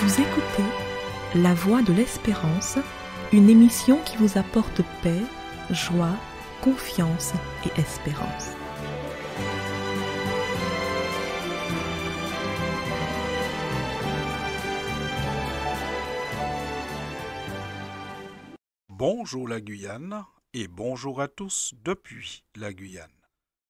Vous écoutez La Voix de l'Espérance, une émission qui vous apporte paix, joie, confiance et espérance. Bonjour la Guyane et bonjour à tous depuis la Guyane.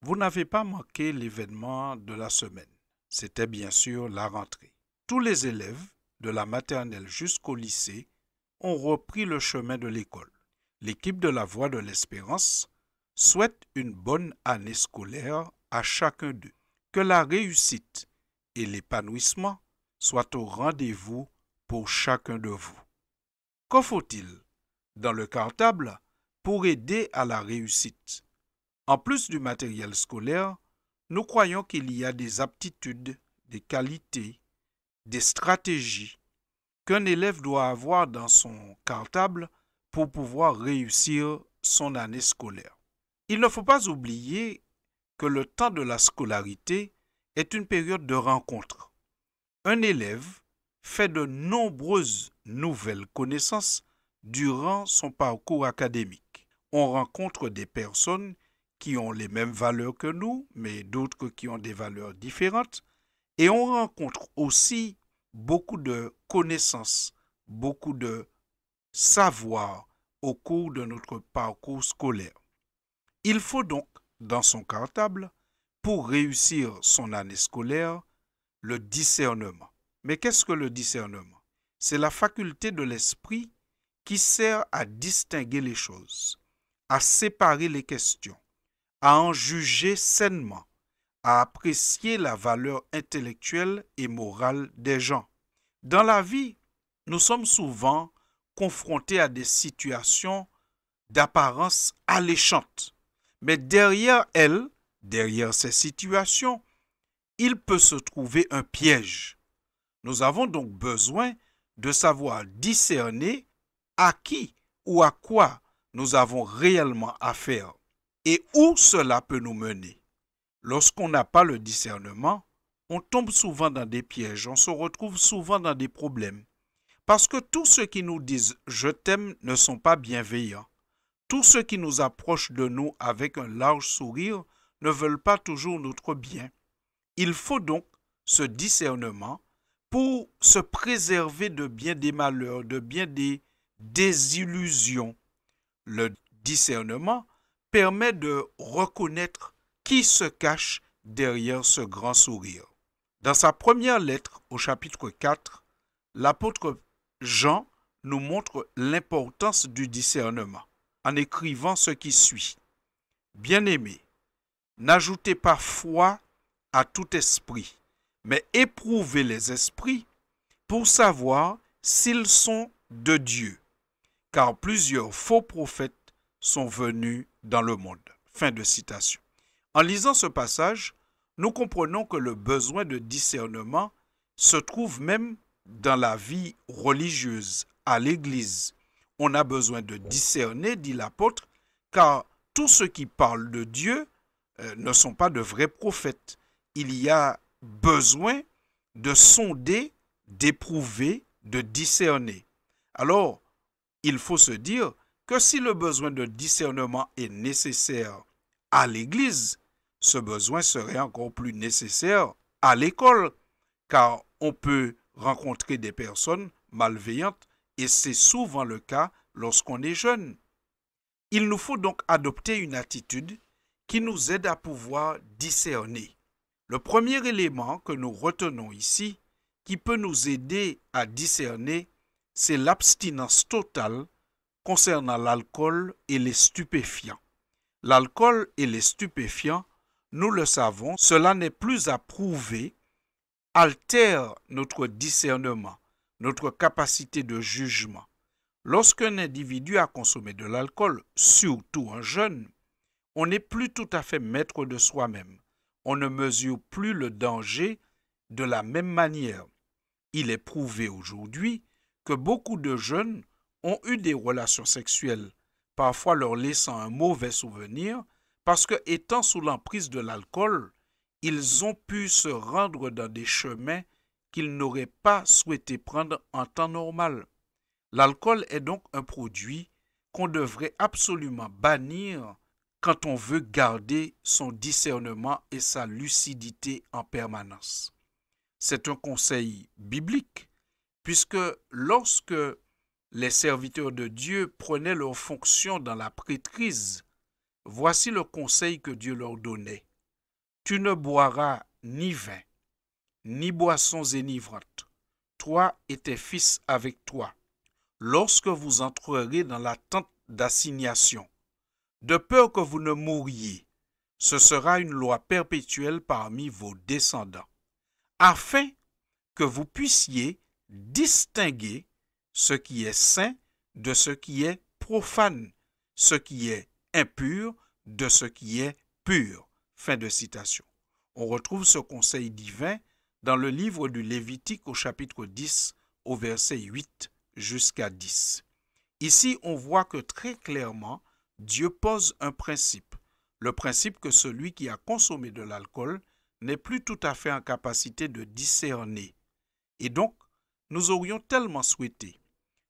Vous n'avez pas manqué l'événement de la semaine. C'était bien sûr la rentrée. Tous les élèves, de la maternelle jusqu'au lycée, ont repris le chemin de l'école. L'équipe de la Voix de l'Espérance souhaite une bonne année scolaire à chacun d'eux. Que la réussite et l'épanouissement soient au rendez-vous pour chacun de vous. Qu'en faut-il dans le cartable pour aider à la réussite? En plus du matériel scolaire, nous croyons qu'il y a des aptitudes, des qualités, des stratégies qu'un élève doit avoir dans son cartable pour pouvoir réussir son année scolaire. Il ne faut pas oublier que le temps de la scolarité est une période de rencontre. Un élève fait de nombreuses nouvelles connaissances durant son parcours académique. On rencontre des personnes qui ont les mêmes valeurs que nous, mais d'autres qui ont des valeurs différentes. Et on rencontre aussi beaucoup de connaissances, beaucoup de savoir au cours de notre parcours scolaire. Il faut donc, dans son cartable, pour réussir son année scolaire, le discernement. Mais qu'est-ce que le discernement? C'est la faculté de l'esprit qui sert à distinguer les choses, à séparer les questions, à en juger sainement, à apprécier la valeur intellectuelle et morale des gens. Dans la vie, nous sommes souvent confrontés à des situations d'apparence alléchante. Mais derrière elles, derrière ces situations, il peut se trouver un piège. Nous avons donc besoin de savoir discerner à qui ou à quoi nous avons réellement affaire et où cela peut nous mener. Lorsqu'on n'a pas le discernement, on tombe souvent dans des pièges, on se retrouve souvent dans des problèmes. Parce que tous ceux qui nous disent « je t'aime » ne sont pas bienveillants. Tous ceux qui nous approchent de nous avec un large sourire ne veulent pas toujours notre bien. Il faut donc ce discernement pour se préserver de bien des malheurs, de bien des désillusions. Le discernement permet de reconnaître qui se cache derrière ce grand sourire. Dans sa première lettre au chapitre 4, l'apôtre Jean nous montre l'importance du discernement en écrivant ce qui suit. Bien-aimés, n'ajoutez pas foi à tout esprit, mais éprouvez les esprits pour savoir s'ils sont de Dieu, car plusieurs faux prophètes sont venus dans le monde. Fin de citation. En lisant ce passage, nous comprenons que le besoin de discernement se trouve même dans la vie religieuse, à l'Église. On a besoin de discerner, dit l'apôtre, car tous ceux qui parlent de Dieu ne sont pas de vrais prophètes. Il y a besoin de sonder, d'éprouver, de discerner. Alors, il faut se dire que si le besoin de discernement est nécessaire à l'Église, ce besoin serait encore plus nécessaire à l'école, car on peut rencontrer des personnes malveillantes et c'est souvent le cas lorsqu'on est jeune. Il nous faut donc adopter une attitude qui nous aide à pouvoir discerner. Le premier élément que nous retenons ici, qui peut nous aider à discerner, c'est l'abstinence totale concernant l'alcool et les stupéfiants. L'alcool et les stupéfiants, nous le savons, cela n'est plus à prouver, altère notre discernement, notre capacité de jugement. Lorsqu'un individu a consommé de l'alcool, surtout un jeune, on n'est plus tout à fait maître de soi-même. On ne mesure plus le danger de la même manière. Il est prouvé aujourd'hui que beaucoup de jeunes ont eu des relations sexuelles, parfois leur laissant un mauvais souvenir, parce que, étant sous l'emprise de l'alcool, ils ont pu se rendre dans des chemins qu'ils n'auraient pas souhaité prendre en temps normal. L'alcool est donc un produit qu'on devrait absolument bannir quand on veut garder son discernement et sa lucidité en permanence. C'est un conseil biblique, puisque lorsque les serviteurs de Dieu prenaient leurs fonctions dans la prêtrise, voici le conseil que Dieu leur donnait. Tu ne boiras ni vin, ni boissons énivrantes, toi et tes fils avec toi, lorsque vous entrerez dans la tente d'assignation, de peur que vous ne mouriez. Ce sera une loi perpétuelle parmi vos descendants, afin que vous puissiez distinguer ce qui est saint de ce qui est profane, ce qui est impur de ce qui est pur. Fin de citation. On retrouve ce conseil divin dans le livre du Lévitique au chapitre 10, au verset 8 jusqu'à 10. Ici, on voit que très clairement, Dieu pose un principe. Le principe que celui qui a consommé de l'alcool n'est plus tout à fait en capacité de discerner. Et donc, nous aurions tellement souhaité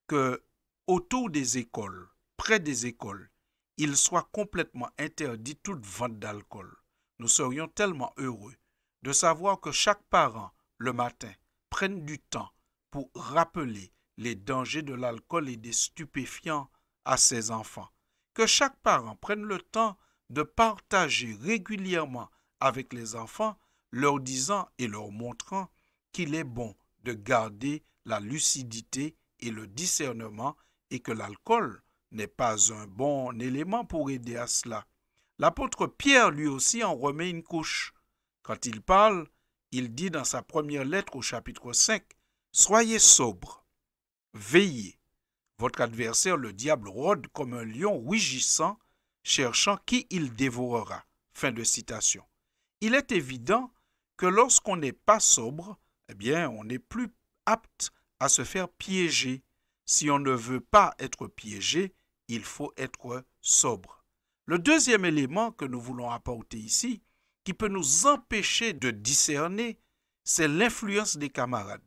que autour des écoles, près des écoles, il soit complètement interdit toute vente d'alcool. Nous serions tellement heureux de savoir que chaque parent, le matin, prenne du temps pour rappeler les dangers de l'alcool et des stupéfiants à ses enfants. Que chaque parent prenne le temps de partager régulièrement avec les enfants, leur disant et leur montrant qu'il est bon de garder la lucidité et le discernement et que l'alcool n'est pas un bon élément pour aider à cela. L'apôtre Pierre lui aussi en remet une couche. Quand il parle, il dit dans sa première lettre au chapitre 5, « Soyez sobres, veillez. Votre adversaire, le diable, rôde comme un lion rugissant, cherchant qui il dévorera. » Fin de citation. Il est évident que lorsqu'on n'est pas sobre, eh bien, on n'est plus apte à se faire piéger. Si on ne veut pas être piégé, il faut être sobre. Le deuxième élément que nous voulons apporter ici, qui peut nous empêcher de discerner, c'est l'influence des camarades,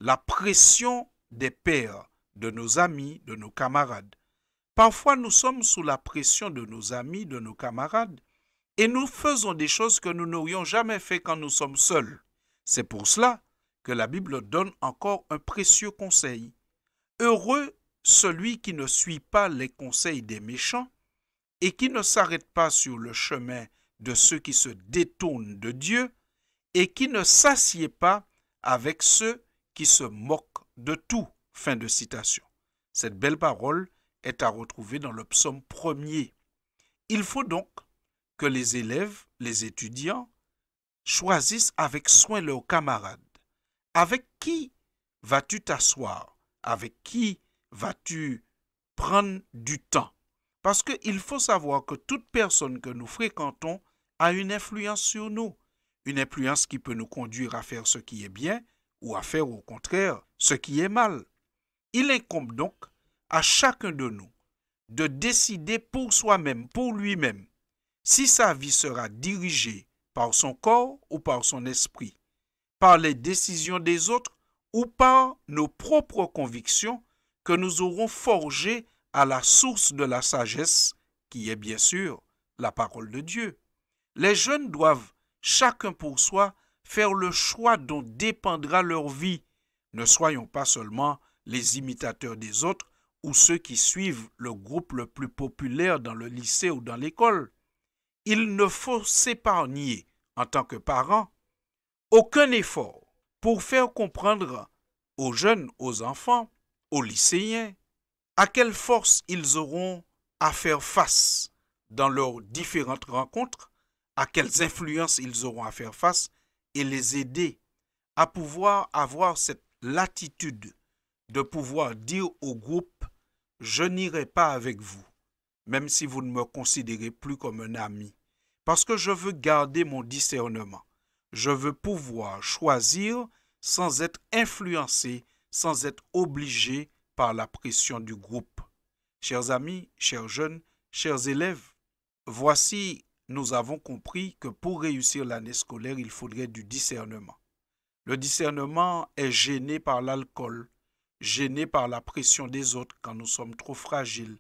la pression des pairs, de nos amis, de nos camarades. Parfois, nous sommes sous la pression de nos amis, de nos camarades, et nous faisons des choses que nous n'aurions jamais fait quand nous sommes seuls. C'est pour cela que la Bible donne encore un précieux conseil. Heureux celui qui ne suit pas les conseils des méchants et qui ne s'arrête pas sur le chemin de ceux qui se détournent de Dieu et qui ne s'assied pas avec ceux qui se moquent de tout. Fin de citation. Cette belle parole est à retrouver dans le psaume 1er. Il faut donc que les élèves, les étudiants, choisissent avec soin leurs camarades. Avec qui vas-tu t'asseoir? Avec qui vas-tu prendre du temps? Parce qu'il faut savoir que toute personne que nous fréquentons a une influence sur nous. Une influence qui peut nous conduire à faire ce qui est bien ou à faire au contraire ce qui est mal. Il incombe donc à chacun de nous de décider pour soi-même, pour lui-même, si sa vie sera dirigée par son corps ou par son esprit, par les décisions des autres ou par nos propres convictions que nous aurons forgées à la source de la sagesse, qui est bien sûr la parole de Dieu. Les jeunes doivent, chacun pour soi, faire le choix dont dépendra leur vie. Ne soyons pas seulement les imitateurs des autres ou ceux qui suivent le groupe le plus populaire dans le lycée ou dans l'école. Il ne faut s'épargner, en tant que parents, aucun effort pour faire comprendre aux jeunes, aux enfants, aux lycéens, à quelle force ils auront à faire face dans leurs différentes rencontres, à quelles influences ils auront à faire face et les aider à pouvoir avoir cette latitude de pouvoir dire au groupe « Je n'irai pas avec vous, même si vous ne me considérez plus comme un ami, parce que je veux garder mon discernement. Je veux pouvoir choisir sans être influencé, sans être obligé par la pression du groupe. » Chers amis, chers jeunes, chers élèves, voici, nous avons compris que pour réussir l'année scolaire, il faudrait du discernement. Le discernement est gêné par l'alcool, gêné par la pression des autres quand nous sommes trop fragiles.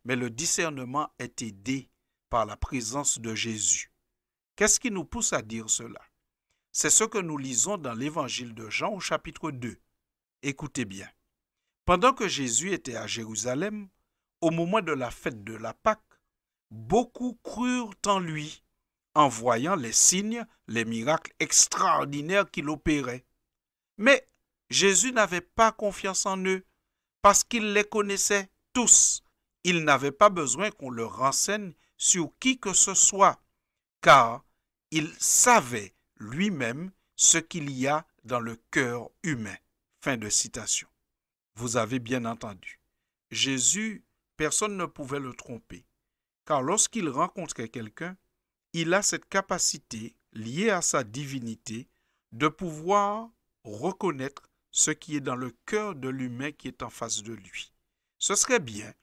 Mais le discernement est aidé par la présence de Jésus. Qu'est-ce qui nous pousse à dire cela? C'est ce que nous lisons dans l'évangile de Jean au chapitre 2. Écoutez bien. Pendant que Jésus était à Jérusalem, au moment de la fête de la Pâque, beaucoup crurent en lui, en voyant les signes, les miracles extraordinaires qu'il opérait. Mais Jésus n'avait pas confiance en eux, parce qu'il les connaissait tous. Il n'avait pas besoin qu'on le renseigne sur qui que ce soit, car il savait lui-même ce qu'il y a dans le cœur humain. Fin de citation. Vous avez bien entendu. Jésus, personne ne pouvait le tromper, car lorsqu'il rencontrait quelqu'un, il a cette capacité, liée à sa divinité, de pouvoir reconnaître ce qui est dans le cœur de l'humain qui est en face de lui. Ce serait bien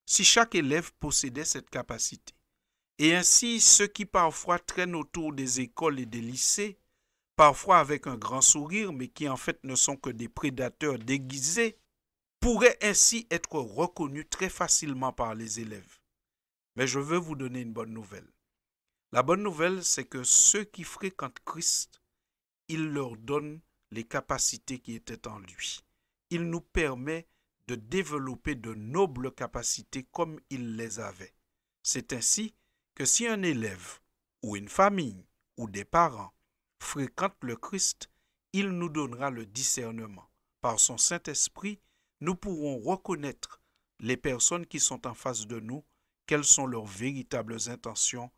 si chaque élève possédait cette capacité. Et ainsi, ceux qui parfois traînent autour des écoles et des lycées, parfois avec un grand sourire, mais qui en fait ne sont que des prédateurs déguisés, pourraient ainsi être reconnus très facilement par les élèves. Mais je veux vous donner une bonne nouvelle. La bonne nouvelle, c'est que ceux qui fréquentent Christ, il leur donne les capacités qui étaient en lui. Il nous permet de développer de nobles capacités comme il les avait. C'est ainsi que si un élève ou une famille ou des parents fréquentent le Christ, il nous donnera le discernement. Par son Saint-Esprit, nous pourrons reconnaître les personnes qui sont en face de nous, quelles sont leurs véritables intentions,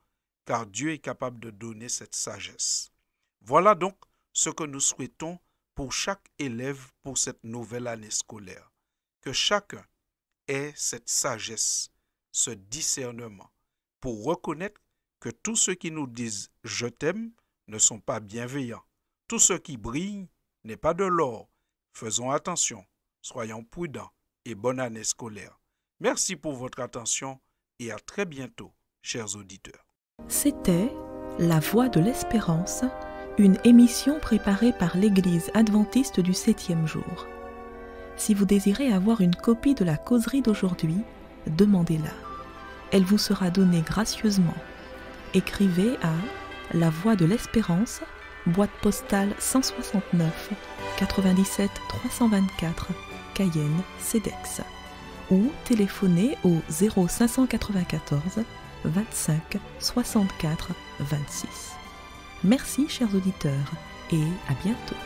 car Dieu est capable de donner cette sagesse. Voilà donc ce que nous souhaitons pour chaque élève pour cette nouvelle année scolaire. Que chacun ait cette sagesse, ce discernement, pour reconnaître que tous ceux qui nous disent « je t'aime » ne sont pas bienveillants. Tout ce qui brille n'est pas de l'or. Faisons attention, soyons prudents et bonne année scolaire. Merci pour votre attention et à très bientôt, chers auditeurs. C'était La Voix de l'Espérance, une émission préparée par l'Église adventiste du 7e jour. Si vous désirez avoir une copie de la causerie d'aujourd'hui, demandez-la. Elle vous sera donnée gracieusement. Écrivez à La Voix de l'Espérance, boîte postale 169 97 324, Cayenne, CEDEX, ou téléphonez au 0594 25 64 26. Merci chers auditeurs et à bientôt.